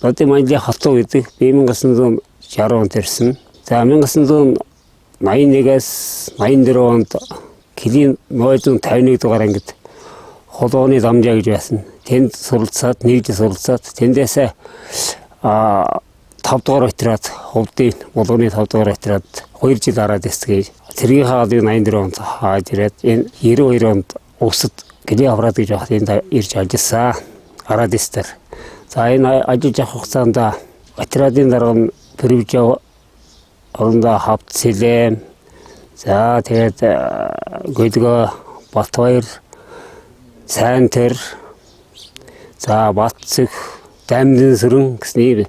одоо манлын хатуу гэдэг 1960 онд ирсэн. За 1981-ээс 84 онд Килийн 151 дугаар ангид холооны дамжаа гэж байсан. Тэнд суралцаад, нэг жил суралцаад, тэндээсээ 5 дугаар отраад, хувьдын болгоны 5 дугаар отраад 2 жил араад эсгээ. Цэргийн хаалыг 84 онд хааж ирээд энэ 92 онд Усад Килийн авраад гэж явах энд ирж ажилласан. Араад эстер. За энэ ажиллаж явах хугацаанд отрядын дараа нь Пэрвжав орондоо хавт сэлэм. За тэгээд Гөлгөө, Батбаяр, Сайнтэр, за Батцэг, Дамдын сүрэн гэсний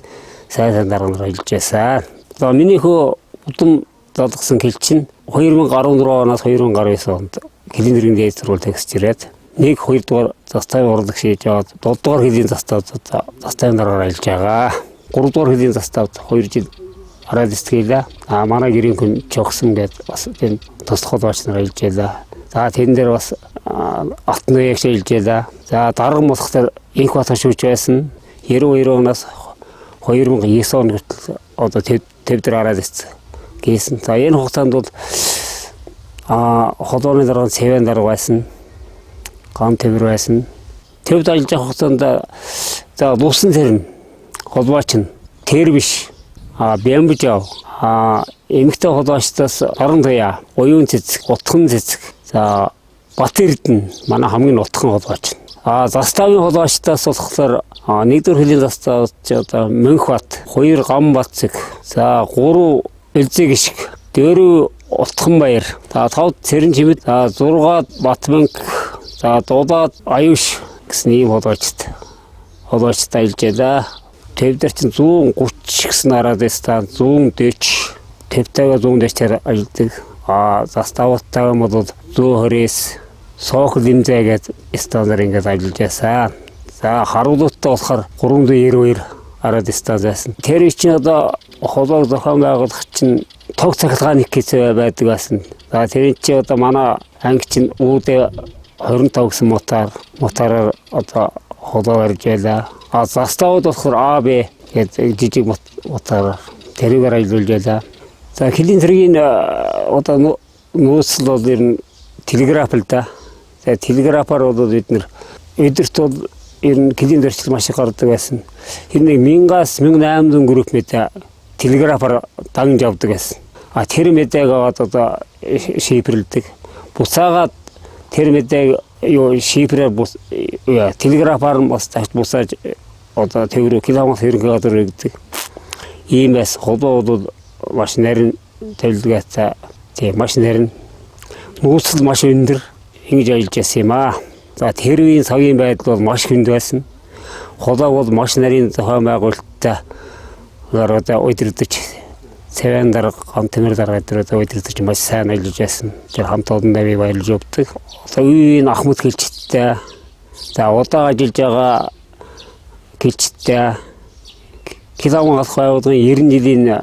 сайн дарга нар ажиллаж байсан. За миний хөө удам залгасан Килчин 2014 оноос 2019 онд Килийн нэрийн дээд сургууль төгсөж ирээд 1-2 дугаар заставын урлагш хийж аваад 7 дугаар хэлийн заставын дараагаар ажиллаж байгаа. 3 дугаар хэлийн заставд 2 жил араад эсгэлээ. Манай гэрийн хүн чогсон гэдэг бас тийм туслах холбооч нар ажиллаж байлаа. За тэрэн дээр бас атны ягш ажиллаж байлаа. За дарга болохоор инх бат шүүж байсан. 92 оноос 2009 он хүртэл одоо төв дээр араад гэсэн. За энэ хугацаанд бол холооны дарга цэвэн дарга байсан. Ган төвөр байсан. Төвд ажиллаж байгаа хугацаанд за Лусан цэрэн холбооч нь тэр биш. Бямбжав эмэгтэй холбоочтоос орон туяа, уюун цэцэг, утхан цэцэг. За Бат Эрдэнэ манай хамгийн утхан холбооч. Заставын холбоочтоос болохоор 1-р хэлийн заставч одоо Мөнхбат, 2 Гамбатцэг, за 3 Элзэг гიშг, 4 Утханбаяр, за 5 Цэрэн чимэд, за 6 Батманг, за Дулаад Аюуш гэсэн ийм холбоочтой ажиллаж байлаа. Төвдөр чинь 130 гэсэн араад байсан 140 төвтэйгээ 140-аар ажилладаг. Заставтайгаа бол 120-с соох лимзээ гэдэг стандарт ингээд ажиллаж байсан. За харуулттай болохоор 392 араад стандарт байсан. Тэр чинь одоо холбоог зохион байгуулах чинь тог цахилгааны хэсэг байдаг байсан. За тэр чинь одоо манай анги чинь үүдээ 25 гэсэн мотараар одоо холбоо барьж байлаа. Заставууд болохоор АБ гэдэг жижиг мотараар тэрээр ажиллаж байлаа. За Килийн цэргийн одоо нөөцл бол ер нь телеграф л да. За телеграфаар бол бид нэр өдөрт бол ер нь Килийн дөрчил маш их гардаг байсан. Тэр нэг 1000-аас 1800 групп мэдээ телеграфаар дангаж явдаг байсан. Тэр мэдээг одоо шифрлдэг. Буцаагаад тэр мэдээг шифрээр телеграфаар бас буцааж одоо төврөө километр хэрэг гадар өгдөг. Ийм бас холбоо бол маш нарийн төлөвлөгөөтэй. Тийм маш нарийн нөөцл маш өндөр ингэж ажиллаж байсан юм аа. За тэр үеийн цагийн байдал бол маш хүнд байсан. Холбоо бол маш нарийн зохион байгуулалттай одоо удирдах цэвэн дарга, ган тэмэр дарга гэдэг удирдах маш сайн ажиллаж байсан. Тэр хамт олондоо би баярлж өгдөг. Одоо үеийн Ахмад Гэлчтэй, за удаан ажиллаж байгаа Гэлчтэй Киломон алах байгууллагын 90 жилийн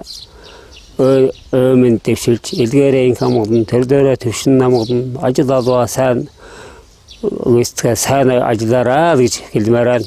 өмн дэвшилж, илгээрээ инкам болон төр дээрээ төвшин намган ажил алгаа сайн үйлчлэгээ сайн ажиллаарай гэж хэлмээр байна.